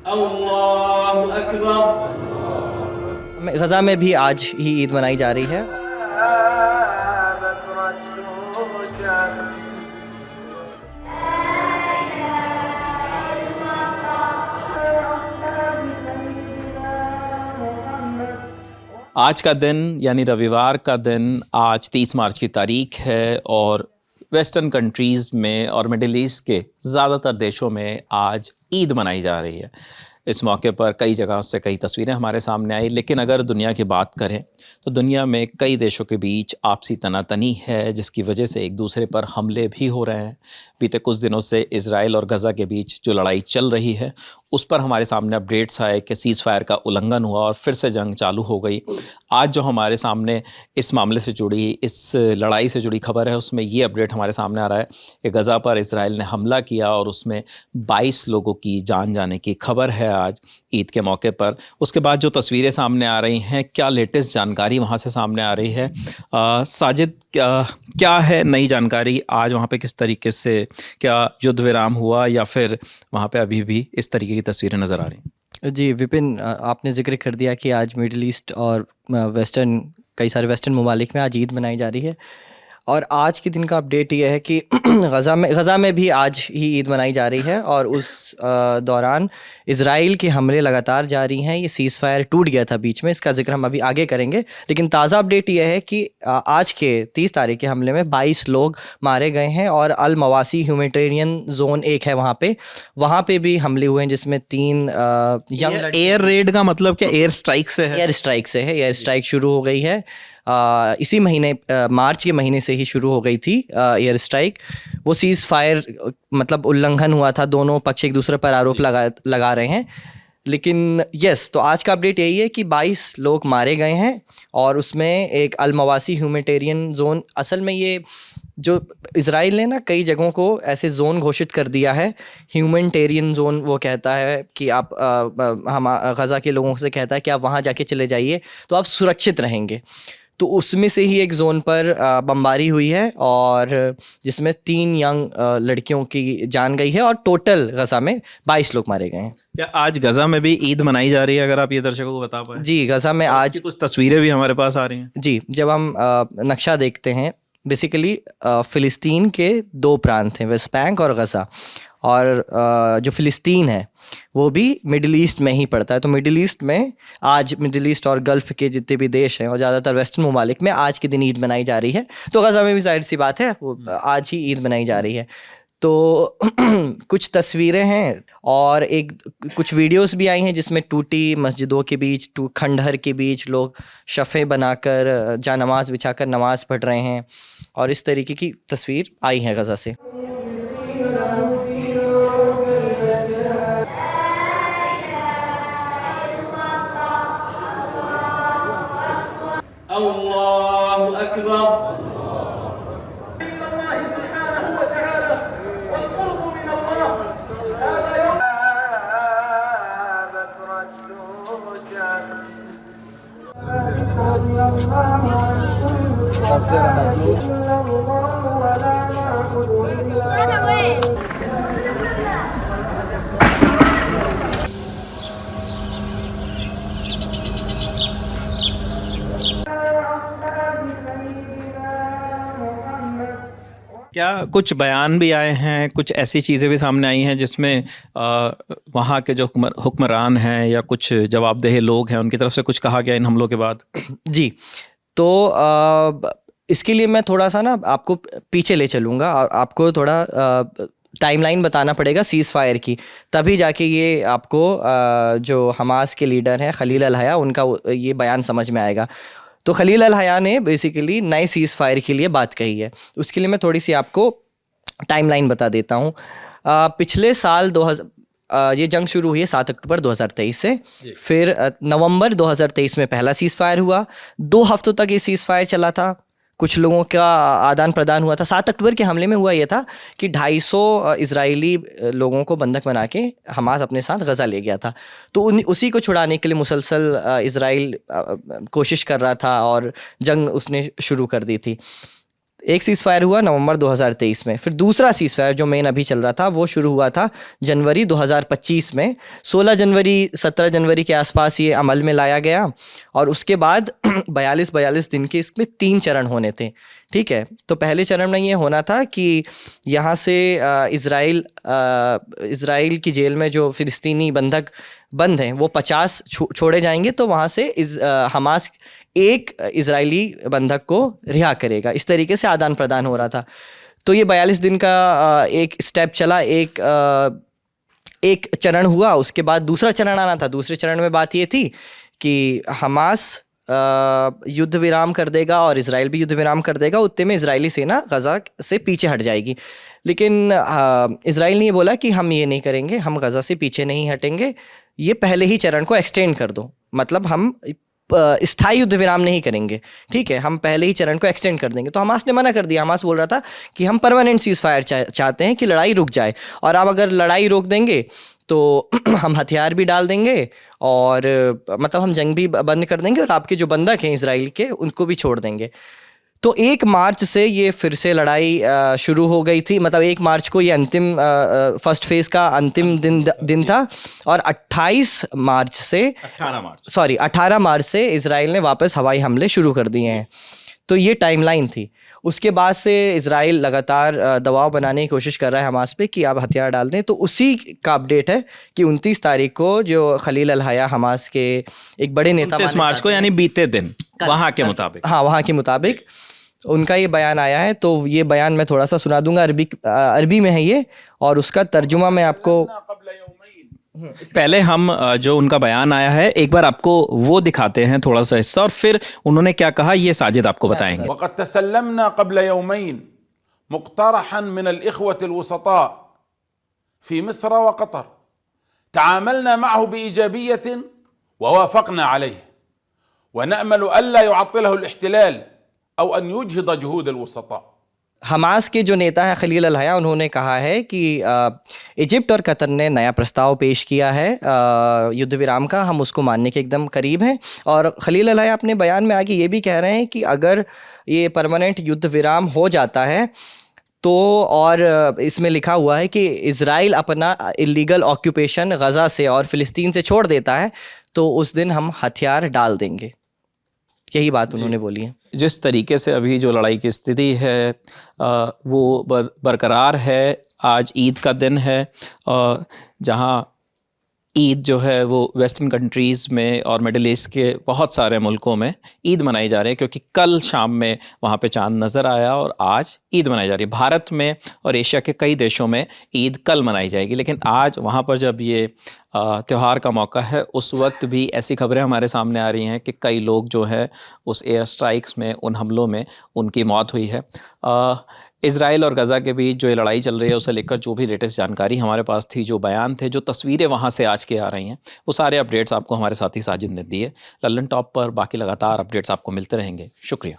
अल्लाहु अकबर। गज़ा में भी आज ही ईद मनाई जा रही है। आज का दिन यानी रविवार का दिन आज 30 मार्च की तारीख है और वेस्टर्न कंट्रीज़ में और मिडिल ईस्ट के ज़्यादातर देशों में आज ईद मनाई जा रही है। इस मौके पर कई जगहों से कई तस्वीरें हमारे सामने आई, लेकिन अगर दुनिया की बात करें तो दुनिया में कई देशों के बीच आपसी तनातनी है, जिसकी वजह से एक दूसरे पर हमले भी हो रहे हैं। बीते कुछ दिनों से इजराइल और गज़ा के बीच जो लड़ाई चल रही है उस पर हमारे सामने अपडेट्स आए कि सीज़ फायर का उल्लंघन हुआ और फिर से जंग चालू हो गई। आज जो हमारे सामने इस मामले से जुड़ी, इस लड़ाई से जुड़ी खबर है, उसमें ये अपडेट हमारे सामने आ रहा है कि गज़ा पर इजराइल ने हमला किया और उसमें 22 लोगों की जान जाने की खबर है आज ईद के मौके पर। उसके बाद जो तस्वीरें सामने आ रही हैं, क्या लेटेस्ट जानकारी वहाँ से सामने आ रही है? साजिद, क्या है नई जानकारी आज वहाँ पे? किस तरीके से, क्या युद्ध विराम हुआ या फिर वहाँ पे अभी भी इस तरीके की तस्वीरें नज़र आ रही हैं? जी विपिन, आपने जिक्र कर दिया कि आज मिडिल ईस्ट और वेस्टर्न, कई सारे वेस्टर्न ममालिक में आज ईद मनाई जा रही है। और आज के दिन का अपडेट ये है कि गज़ा में भी आज ही ईद मनाई जा रही है और उस दौरान इज़राइल के हमले लगातार जारी हैं। ये सीज़ फायर टूट गया था बीच में, इसका जिक्र हम अभी आगे करेंगे। लेकिन ताज़ा अपडेट ये है कि आज के 30 तारीख के हमले में 22 लोग मारे गए हैं और अल मवासी ह्यूमैनिटेरियन जोन एक है वहाँ पे भी हमले हुए हैं, जिसमें 3 यंग एयर रेड का मतलब क्या? एयर स्ट्राइक से है? एयर स्ट्राइक से है। एयर स्ट्राइक शुरू हो गई है इसी महीने, मार्च के महीने से ही शुरू हो गई थी एयर स्ट्राइक। वो सीज़ फायर मतलब उल्लंघन हुआ था, दोनों पक्ष एक दूसरे पर आरोप लगा रहे हैं। लेकिन तो आज का अपडेट यही है कि 22 लोग मारे गए हैं और उसमें एक अल मवासी ह्यूमैनिटेरियन जोन, असल में ये जो इज़राइल ने ना कई जगहों को ऐसे जोन घोषित कर दिया है। ह्यूमैनिटेरियन जोन वो कहता है कि आप हम गज़ा के लोगों से कहता है कि आप वहाँ जाके चले जाइए तो आप सुरक्षित रहेंगे। तो उसमें से ही एक ज़ोन पर बमबारी हुई है और जिसमें 3 यंग लड़कियों की जान गई है और टोटल गज़ा में 22 लोग मारे गए हैं। क्या आज गज़ा में भी ईद मनाई जा रही है, अगर आप ये दर्शकों को बता पाएं? जी, गज़ा में आज कुछ तस्वीरें भी हमारे पास आ रही हैं। जी, जब हम नक्शा देखते हैं, बेसिकली फ़िलिस्तीन के 2 प्रांत हैं, वेस्ट बैंक और गज़ा। और जो फ़िलिस्तीन है वो भी मिडिल ईस्ट में ही पड़ता है। तो मिडिल ईस्ट में आज, मिडिल ईस्ट और गल्फ़ के जितने भी देश हैं और ज़्यादातर वेस्टर्न ममालिक में आज के दिन ईद मनाई जा रही है। तो गज़ा में भी ज़ाहिर सी बात है वो आज ही ईद मनाई जा रही है। तो कुछ तस्वीरें हैं और कुछ वीडियोस भी आई हैं जिसमें टूटी मस्जिदों के बीच, खंडहर के बीच लोग शफ़े बनाकर जा नमाज बिछाकर नमाज पढ़ रहे हैं और इस तरीके की तस्वीर आई है गज़ा से। अल्लाहु अकबर। क्या कुछ बयान भी आए हैं, कुछ ऐसी चीज़ें भी सामने आई हैं जिसमें वहाँ के जो हुक्मरान हैं या कुछ जवाबदेह लोग हैं उनकी तरफ से कुछ कहा गया इन हमलों के बाद? जी, तो इसके लिए मैं थोड़ा सा ना आपको पीछे ले चलूँगा और आपको थोड़ा टाइमलाइन बताना पड़ेगा सीज़ फायर की, तभी जाके ये आपको जो हमास के लीडर हैं खलील अल हया, उनका ये बयान समझ में आएगा। तो खलील अल हया ने बेसिकली नए सीज़ फायर के लिए बात कही है। उसके लिए मैं थोड़ी सी आपको टाइमलाइन बता देता हूँ। पिछले साल ये जंग शुरू हुई है 7 अक्टूबर 2023 से। फिर नवंबर 2023 में पहला सीज़ फायर हुआ। 2 हफ्तों तक ये सीज़ फायर चला था, कुछ लोगों का आदान प्रदान हुआ था। 7 अक्टूबर के हमले में हुआ ये था कि 250 इजरायली लोगों को बंधक बना के हमास अपने साथ गज़ा ले गया था। तो उसी को छुड़ाने के लिए मुसलसल इजराइल कोशिश कर रहा था और जंग उसने शुरू कर दी थी। एक सीज़ फायर हुआ नवंबर 2023 में। फिर दूसरा सीज़ फायर जो मेन अभी चल रहा था वो शुरू हुआ था जनवरी 2025 में। 16 जनवरी 17 जनवरी के आसपास ये अमल में लाया गया और उसके बाद 42 दिन के इसमें 3 चरण होने थे। ठीक है, तो पहले चरण में ये होना था कि यहाँ से इज़राइल की जेल में जो फ़िलिस्तीनी बंधक बंद हैं वो 50 छोड़े जाएंगे, तो वहाँ से हमास एक इज़राइली बंधक को रिहा करेगा। इस तरीके से आदान प्रदान हो रहा था। तो ये 42 दिन का एक स्टेप चला, एक चरण हुआ। उसके बाद दूसरा चरण आना था। दूसरे चरण में बात ये थी कि हमास युद्ध विराम कर देगा और इज़राइल भी युद्ध विराम कर देगा। उतने में इज़राइली सेना गज़ा से पीछे हट जाएगी। लेकिन इज़राइल ने ये बोला कि हम ये नहीं करेंगे, हम गज़ा से पीछे नहीं हटेंगे, ये पहले ही चरण को एक्सटेंड कर दो, मतलब हम स्थायी युद्ध विराम नहीं करेंगे। ठीक है, हम पहले ही चरण को एक्सटेंड कर देंगे। तो हमास ने मना कर दिया। हमास बोल रहा था कि हम परमानेंट सीज़ फायर चाहते हैं कि लड़ाई रुक जाए, और आप अगर लड़ाई रोक देंगे तो हम हथियार भी डाल देंगे और मतलब हम जंग भी बंद कर देंगे और आपके जो बंधक हैं इज़राइल के उनको भी छोड़ देंगे। तो 1 मार्च से ये फिर से लड़ाई शुरू हो गई थी। मतलब 1 मार्च को ये अंतिम फर्स्ट फेज़ का अंतिम दिन था और 18 मार्च से इज़राइल ने वापस हवाई हमले शुरू कर दिए हैं। तो ये टाइमलाइन थी। उसके बाद से इज़राइल लगातार दबाव बनाने की कोशिश कर रहा है हमास पे कि आप हथियार डाल दें। तो उसी का अपडेट है कि 29 तारीख को जो खलील अल हया हमास के एक बड़े नेता 29 मार्च को, यानी बीते दिन वहाँ के मुताबिक, हाँ वहाँ के मुताबिक उनका ये बयान आया है। तो ये बयान मैं थोड़ा सा सुना दूंगा। अरबी में है ये, और उसका तर्जुमा मैं आपको पहले हम जो उनका बयान आया है एक बार आपको वो दिखाते हैं थोड़ा सा हिस्सा, और फिर उन्होंने क्या कहा ये साजिद आपको बताएंगे। वक़द तसल्लमना क़ब्ल यौमैन मुक़तरहन मिन अल-इख़वत अल-वसता फ़ी मिस्र व क़तर तआमलना मअहु बिइजाबिय्यत व वाफ़क़ना अलैह व नअमल अल्ला युअत्तिलहु अल-इह्तिलाल औ अन युजहिद जुहूद अल-वसता। हमास के जो नेता हैं खलील अल हया, उन्होंने कहा है कि इजिप्ट और कतर ने नया प्रस्ताव पेश किया है युद्ध विराम का, हम उसको मानने के एकदम करीब हैं। और खलील अल हया अपने बयान में आगे ये भी कह रहे हैं कि अगर ये परमानेंट युद्ध विराम हो जाता है तो, और इसमें लिखा हुआ है कि इज़राइल अपना इलीगल ऑक्यूपेशन गज़ा से और फ़िलिस्तीन से छोड़ देता है, तो उस दिन हम हथियार डाल देंगे। यही बात उन्होंने बोली है। जिस तरीके से अभी जो लड़ाई की स्थिति है वो बरकरार है। आज ईद का दिन है, जहाँ ईद जो है वो वेस्टर्न कंट्रीज़ में और मिडिल ईस्ट के बहुत सारे मुल्कों में ईद मनाई जा रही है, क्योंकि कल शाम में वहाँ पे चांद नज़र आया और आज ईद मनाई जा रही है। भारत में और एशिया के कई देशों में ईद कल मनाई जाएगी, लेकिन आज वहाँ पर जब ये त्यौहार का मौका है उस वक्त भी ऐसी खबरें हमारे सामने आ रही हैं कि कई लोग जो है उस एयर स्ट्राइक्स में, उन हमलों में उनकी मौत हुई है। इज़राइल और गज़ा के बीच जो ये लड़ाई चल रही है उसे लेकर जो भी लेटेस्ट जानकारी हमारे पास थी, जो बयान थे, जो तस्वीरें वहाँ से आज के आ रही हैं, वो सारे अपडेट्स आपको हमारे साथी साजिद ने दिए। लल्लन टॉप पर बाकी लगातार अपडेट्स आपको मिलते रहेंगे। शुक्रिया।